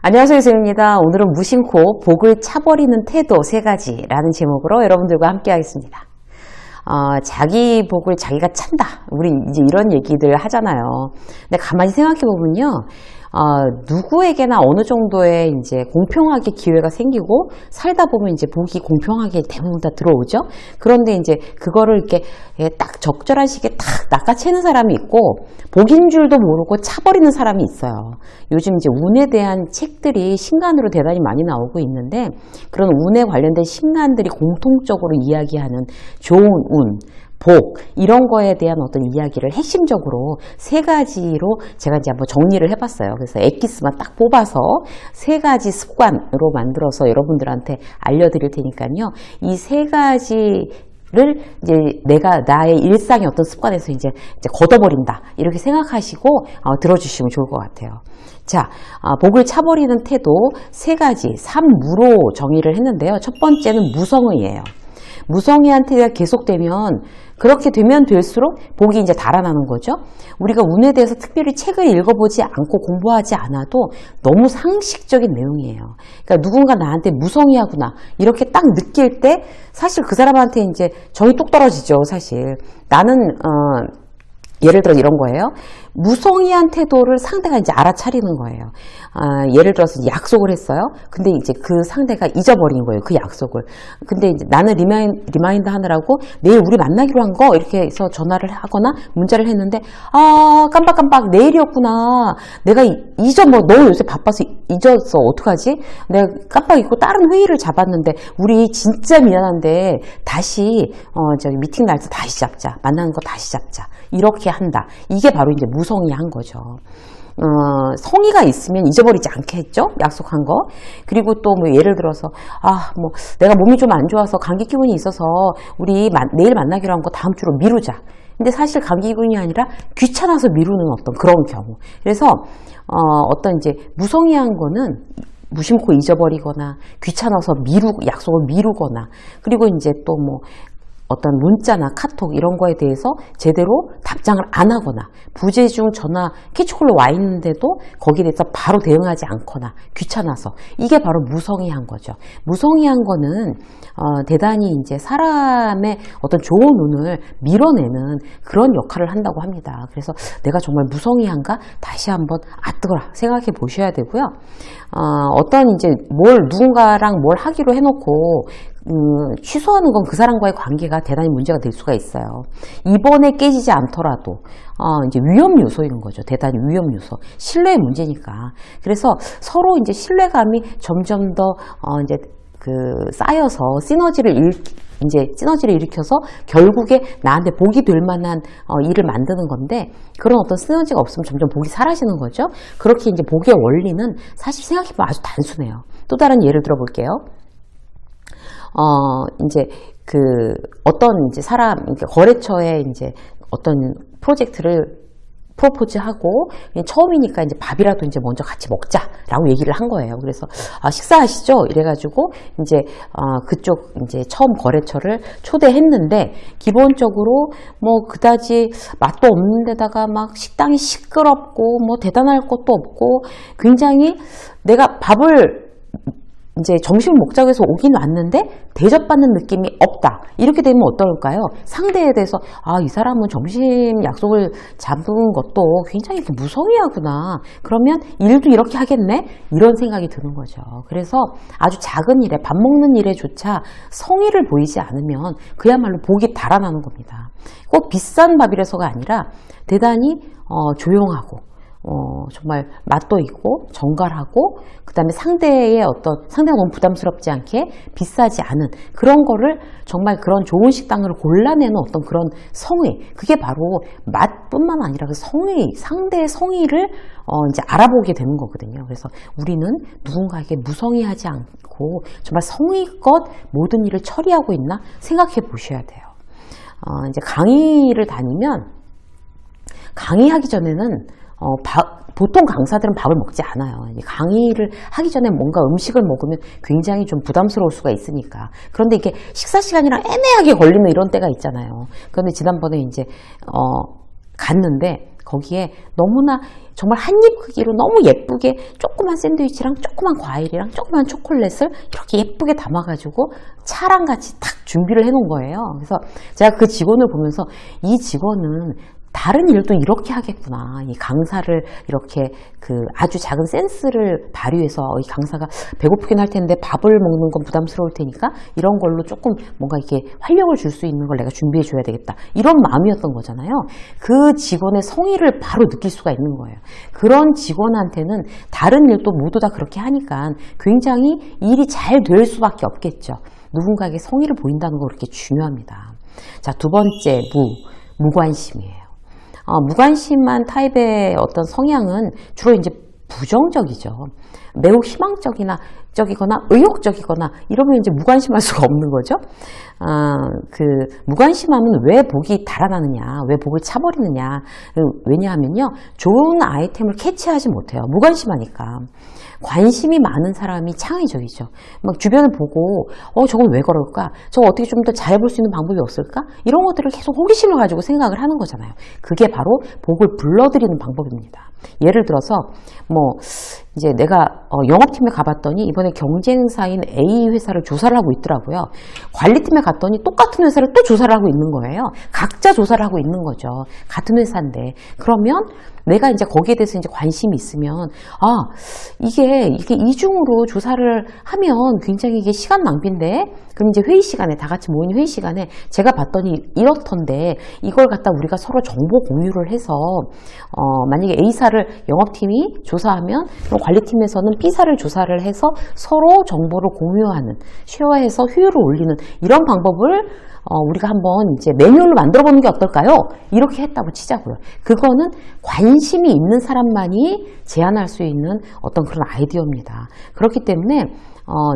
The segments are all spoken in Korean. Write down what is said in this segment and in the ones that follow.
안녕하세요, 이소입니다. 오늘은 무심코 복을 차버리는 태도 3가지라는 제목으로 여러분들과 함께 하겠습니다. 자기 복을 자기가 찬다. 우리 이제 이런 얘기들 하잖아요. 근데 가만히 생각해 보면요. 누구에게나 어느 정도의 이제 공평하게 기회가 생기고 살다 보면 이제 복이 공평하게 대부분 다 들어오죠. 그런데 이제 그거를 이렇게 딱 적절한 시기에 딱 낚아채는 사람이 있고 복인 줄도 모르고 차버리는 사람이 있어요. 요즘 이제 운에 대한 책들이 신간으로 대단히 많이 나오고 있는데 그런 운에 관련된 신간들이 공통적으로 이야기하는 좋은 운, 복, 이런 거에 대한 어떤 이야기를 핵심적으로 3가지로 제가 이제 한번 정리를 해봤어요. 그래서 엑기스만 딱 뽑아서 3가지 습관으로 만들어서 여러분들한테 알려드릴 테니까요. 이 3가지를 이제 내가 나의 일상의 어떤 습관에서 이제 걷어버린다. 이렇게 생각하시고 들어주시면 좋을 것 같아요. 자, 복을 차버리는 태도 3가지, 3무로 정의를 했는데요. 첫 번째는 무성의예요. 무성의한 태도가 계속되면 그렇게 되면 될수록 복이 이제 달아나는 거죠. 우리가 운에 대해서 특별히 책을 읽어보지 않고 공부하지 않아도 너무 상식적인 내용이에요. 그러니까 누군가 나한테 무성의하구나 이렇게 딱 느낄 때 사실 그 사람한테 이제 정이 뚝 떨어지죠. 사실 나는 예를 들어 이런 거예요. 무성의한 태도를 상대가 이제 알아차리는 거예요. 예를 들어서 약속을 했어요. 근데 이제 그 상대가 잊어버린 거예요. 그 약속을. 근데 이제 나는 리마인드 하느라고 내일 우리 만나기로 한 거 이렇게 해서 전화를 하거나 문자를 했는데 깜빡 내일이었구나. 내가 너 요새 바빠서 잊었어. 어떡하지? 내가 깜빡 잊고 다른 회의를 잡았는데 우리 진짜 미안한데 다시 저기 미팅 날짜 다시 잡자. 만나는 거 다시 잡자. 이렇게 한다. 이게 바로 이제 무성의한 거죠. 성의가 있으면 잊어버리지 않겠죠? 약속한 거. 그리고 또 뭐 예를 들어서 내가 몸이 좀 안 좋아서 감기 기운이 있어서 우리 내일 만나기로 한 거 다음 주로 미루자. 근데 사실 감기 기운이 아니라 귀찮아서 미루는 어떤 그런 경우. 그래서 어떤 이제 무성의한 거는 무심코 잊어버리거나 귀찮아서 약속을 미루거나 그리고 이제 또 뭐 어떤 문자나 카톡 이런 거에 대해서 제대로 답장을 안 하거나 부재중 전화 캐치콜로 와 있는데도 거기에 대해서 바로 대응하지 않거나 귀찮아서 이게 바로 무성의한 거죠. 무성의한 거는 대단히 이제 사람의 어떤 좋은 운을 밀어내는 그런 역할을 한다고 합니다. 그래서 내가 정말 무성의한가 다시 한번 뜨거라 생각해 보셔야 되고요. 어떤 이제 누군가랑 뭘 하기로 해놓고 취소하는 건 그 사람과의 관계가 대단히 문제가 될 수가 있어요. 이번에 깨지지 않더라도 이제 위험 요소인 거죠. 대단히 위험 요소. 신뢰의 문제니까. 그래서 서로 이제 신뢰감이 점점 더 이제 쌓여서 시너지를 일으켜서 결국에 나한테 복이 될 만한 일을 만드는 건데 그런 어떤 시너지가 없으면 점점 복이 사라지는 거죠. 그렇게 이제 복의 원리는 사실 생각해보면 아주 단순해요. 또 다른 예를 들어볼게요. 이제 어떤 이제 거래처에 이제 어떤 프로젝트를 프로포즈하고 처음이니까 이제 밥이라도 이제 먼저 같이 먹자라고 얘기를 한 거예요. 그래서 식사하시죠? 이래가지고 이제 그쪽 이제 처음 거래처를 초대했는데 기본적으로 뭐 그다지 맛도 없는 데다가 막 식당이 시끄럽고 뭐 대단할 것도 없고 굉장히 내가 밥을 이제 점심을 먹자고 해서 오긴 왔는데 대접받는 느낌이 없다. 이렇게 되면 어떨까요? 상대에 대해서 이 사람은 점심 약속을 잡은 것도 굉장히 무성의하구나. 그러면 일도 이렇게 하겠네? 이런 생각이 드는 거죠. 그래서 아주 작은 일에 밥 먹는 일에조차 성의를 보이지 않으면 그야말로 복이 달아나는 겁니다. 꼭 비싼 밥이라서가 아니라 대단히 조용하고 정말 맛도 있고 정갈하고 그다음에 상대가 너무 부담스럽지 않게 비싸지 않은 그런 거를 정말 그런 좋은 식당을 골라내는 어떤 그런 성의, 그게 바로 맛뿐만 아니라 그 상대의 성의를 이제 알아보게 되는 거거든요. 그래서 우리는 누군가에게 무성의하지 않고 정말 성의껏 모든 일을 처리하고 있나 생각해 보셔야 돼요. 이제 강의를 다니면 강의하기 전에는 보통 강사들은 밥을 먹지 않아요. 강의를 하기 전에 뭔가 음식을 먹으면 굉장히 좀 부담스러울 수가 있으니까. 그런데 이게 식사 시간이랑 애매하게 걸리는 이런 때가 있잖아요. 그런데 지난번에 이제 갔는데 거기에 너무나 정말 한 입 크기로 너무 예쁘게 조그만 샌드위치랑 조그만 과일이랑 조그만 초콜릿을 이렇게 예쁘게 담아가지고 차랑 같이 탁 준비를 해놓은 거예요. 그래서 제가 그 직원을 보면서 이 직원은 다른 일도 이렇게 하겠구나. 이 강사를 이렇게 그 아주 작은 센스를 발휘해서 이 강사가 배고프긴 할 텐데 밥을 먹는 건 부담스러울 테니까 이런 걸로 조금 뭔가 이렇게 활력을 줄 수 있는 걸 내가 준비해 줘야 되겠다. 이런 마음이었던 거잖아요. 그 직원의 성의를 바로 느낄 수가 있는 거예요. 그런 직원한테는 다른 일도 모두 다 그렇게 하니까 굉장히 일이 잘 될 수밖에 없겠죠. 누군가에게 성의를 보인다는 거 그렇게 중요합니다. 자, 두 번째 무관심이에요. 무관심한 타입의 어떤 성향은 주로 이제 부정적이죠. 매우 희망적이거나 의욕적이거나 이러면 이제 무관심할 수가 없는 거죠. 그 무관심하면 왜 복이 달아나느냐, 왜 복을 차버리느냐. 왜냐하면요, 좋은 아이템을 캐치하지 못해요. 무관심하니까. 관심이 많은 사람이 창의적이죠. 막 주변을 보고 저건 왜 그럴까? 저거 어떻게 좀 더 잘해볼 수 있는 방법이 없을까? 이런 것들을 계속 호기심을 가지고 생각을 하는 거잖아요. 그게 바로 복을 불러들이는 방법입니다. 예를 들어서 뭐 이제 내가 영업팀에 가봤더니 이번에 경쟁사인 A 회사를 조사를 하고 있더라고요. 관리팀에 갔더니 똑같은 회사를 또 조사를 하고 있는 거예요. 각자 조사를 하고 있는 거죠. 같은 회사인데. 그러면 내가 이제 거기에 대해서 이제 관심이 있으면, 이게 이중으로 조사를 하면 굉장히 이게 시간 낭비인데, 그럼 이제 회의 시간에, 다 같이 모인 회의 시간에 제가 봤더니 이렇던데, 이걸 갖다 우리가 서로 정보 공유를 해서, 만약에 A사를 영업팀이 조사하면, 그럼 관리팀에서는 B사를 조사를 해서 서로 정보를 공유하는, 쉐어해서 효율을 올리는 이런 방법을 우리가 한번 이제 매뉴얼로 만들어 보는 게 어떨까요? 이렇게 했다고 치자고요. 그거는 관심이 있는 사람만이 제안할 수 있는 어떤 그런 아이디어입니다. 그렇기 때문에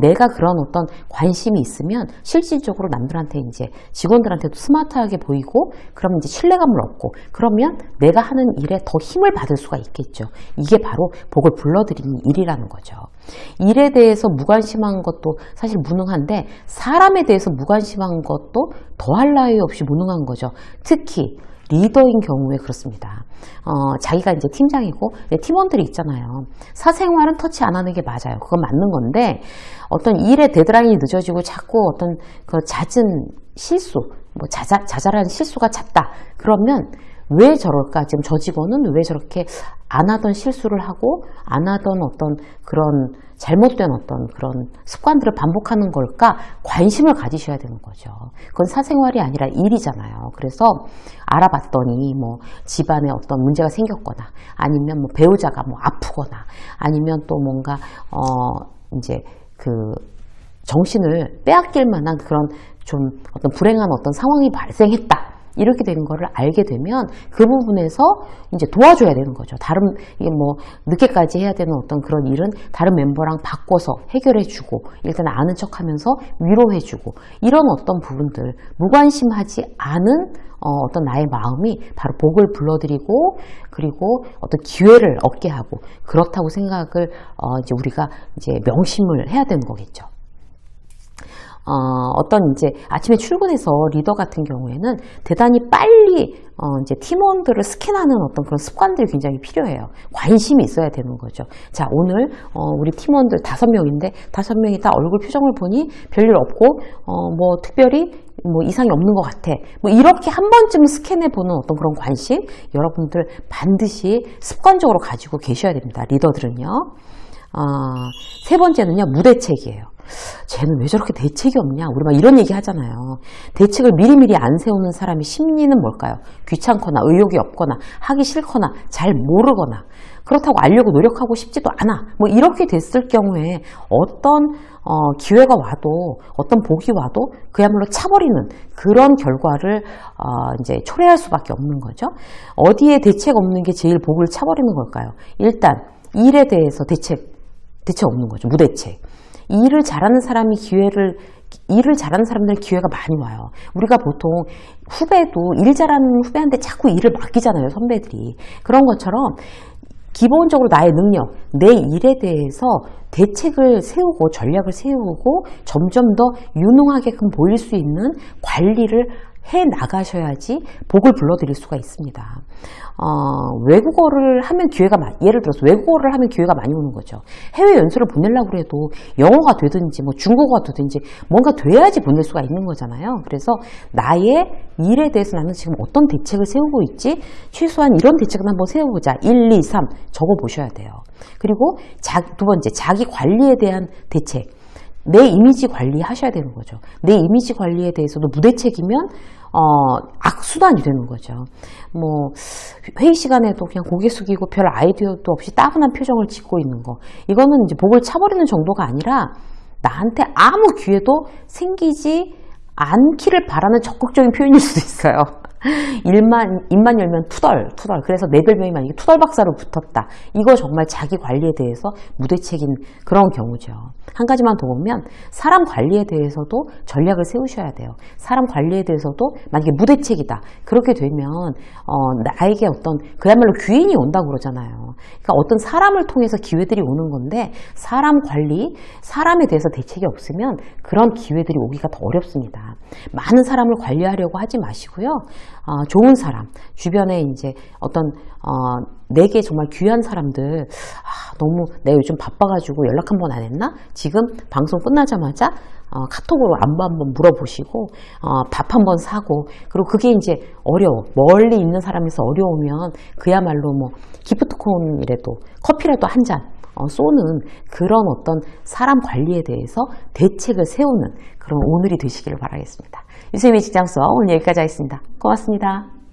내가 그런 어떤 관심이 있으면 실질적으로 남들한테 이제 직원들한테도 스마트하게 보이고, 그러면 이제 신뢰감을 얻고, 그러면 내가 하는 일에 더 힘을 받을 수가 있겠죠. 이게 바로 복을 불러들이는 일이라는 거죠. 일에 대해서 무관심한 것도 사실 무능한데, 사람에 대해서 무관심한 것도 더할 나위 없이 무능한 거죠. 특히 리더인 경우에 그렇습니다. 자기가 이제 팀장이고 팀원들이 있잖아요. 사생활은 터치 안 하는 게 맞아요. 그건 맞는 건데, 어떤 일의 데드라인이 늦어지고 자꾸 어떤 그 잦은 실수, 뭐 자잘한 실수가 잦다. 그러면 왜 저럴까? 지금 저 직원은 왜 저렇게 안 하던 실수를 하고 안 하던 어떤 그런 잘못된 어떤 그런 습관들을 반복하는 걸까? 관심을 가지셔야 되는 거죠. 그건 사생활이 아니라 일이잖아요. 그래서 알아봤더니 뭐 집안에 어떤 문제가 생겼거나, 아니면 뭐 배우자가 뭐 아프거나, 아니면 또 뭔가 이제 그 정신을 빼앗길 만한 그런 좀 어떤 불행한 어떤 상황이 발생했다. 이렇게 된 거를 알게 되면 그 부분에서 이제 도와줘야 되는 거죠. 이게 뭐 늦게까지 해야 되는 어떤 그런 일은 다른 멤버랑 바꿔서 해결해주고, 일단 아는 척 하면서 위로해주고, 이런 어떤 부분들, 무관심하지 않은 어떤 나의 마음이 바로 복을 불러들이고, 그리고 어떤 기회를 얻게 하고, 그렇다고 생각을 이제 우리가 이제 명심을 해야 되는 거겠죠. 어떤 이제 아침에 출근해서 리더 같은 경우에는 대단히 빨리 이제 팀원들을 스캔하는 어떤 그런 습관들이 굉장히 필요해요. 관심이 있어야 되는 거죠. 자, 오늘 우리 팀원들 5명인데 5명이 다 얼굴 표정을 보니 별일 없고 뭐 특별히 뭐 이상이 없는 것 같아. 뭐 이렇게 한 번쯤 스캔해 보는 어떤 그런 관심, 여러분들 반드시 습관적으로 가지고 계셔야 됩니다. 리더들은요. 세 번째는요, 무대책이에요. 쟤는 왜 저렇게 대책이 없냐? 우리 막 이런 얘기 하잖아요. 대책을 미리미리 안 세우는 사람의 심리는 뭘까요? 귀찮거나 의욕이 없거나 하기 싫거나 잘 모르거나, 그렇다고 알려고 노력하고 싶지도 않아. 뭐 이렇게 됐을 경우에 어떤 기회가 와도, 어떤 복이 와도 그야말로 차버리는 그런 결과를 이제 초래할 수밖에 없는 거죠. 어디에 대책 없는 게 제일 복을 차버리는 걸까요? 일단 일에 대해서 대책 없는 거죠. 무대책. 일을 잘하는 사람들 기회가 많이 와요. 우리가 보통 후배도 일 잘하는 후배한테 자꾸 일을 맡기잖아요, 선배들이. 그런 것처럼 기본적으로 나의 능력, 내 일에 대해서 대책을 세우고 전략을 세우고 점점 더 유능하게끔 보일 수 있는 관리를 해 나가셔야지 복을 불러드릴 수가 있습니다. 외국어를 하면 기회가 예를 들어서 외국어를 하면 기회가 많이 오는 거죠. 해외 연수를 보내려고 해도 영어가 되든지 뭐 중국어가 되든지 뭔가 돼야지 보낼 수가 있는 거잖아요. 그래서 나의 일에 대해서 나는 지금 어떤 대책을 세우고 있지? 최소한 이런 대책은 한번 세워보자. 1, 2, 3 적어보셔야 돼요. 그리고 두 번째, 자기 관리에 대한 대책. 내 이미지 관리하셔야 되는 거죠. 내 이미지 관리에 대해서도 무대책이면 악수단이 되는 거죠. 뭐 회의 시간에도 그냥 고개 숙이고 별 아이디어도 없이 따분한 표정을 짓고 있는 거. 이거는 이제 복을 차버리는 정도가 아니라 나한테 아무 기회도 생기지 않기를 바라는 적극적인 표현일 수도 있어요. 입만 열면 투덜. 그래서 내 별명이 만약에 투덜 박사로 붙었다. 이거 정말 자기 관리에 대해서 무대책인 그런 경우죠. 한 가지만 더 보면 사람 관리에 대해서도 전략을 세우셔야 돼요. 사람 관리에 대해서도 만약에 무대책이다. 그렇게 되면 나에게 어떤 그야말로 귀인이 온다고 그러잖아요. 그러니까 어떤 사람을 통해서 기회들이 오는 건데 사람 관리, 사람에 대해서 대책이 없으면 그런 기회들이 오기가 더 어렵습니다. 많은 사람을 관리하려고 하지 마시고요. 좋은 사람, 주변에 이제 어떤 내게 정말 귀한 사람들, 너무 내가 요즘 바빠가지고 연락 한번 안 했나? 지금 방송 끝나자마자 카톡으로 안부 한번 물어보시고 밥 한번 사고, 그리고 그게 이제 어려워. 멀리 있는 사람에서 어려우면 그야말로 뭐 기프트콘이라도 커피라도 한 잔 쏘는 그런 어떤 사람 관리에 대해서 대책을 세우는 그런 오늘이 되시기를 바라겠습니다. 유쌤의 직장 수업 오늘 여기까지 하겠습니다. 고맙습니다.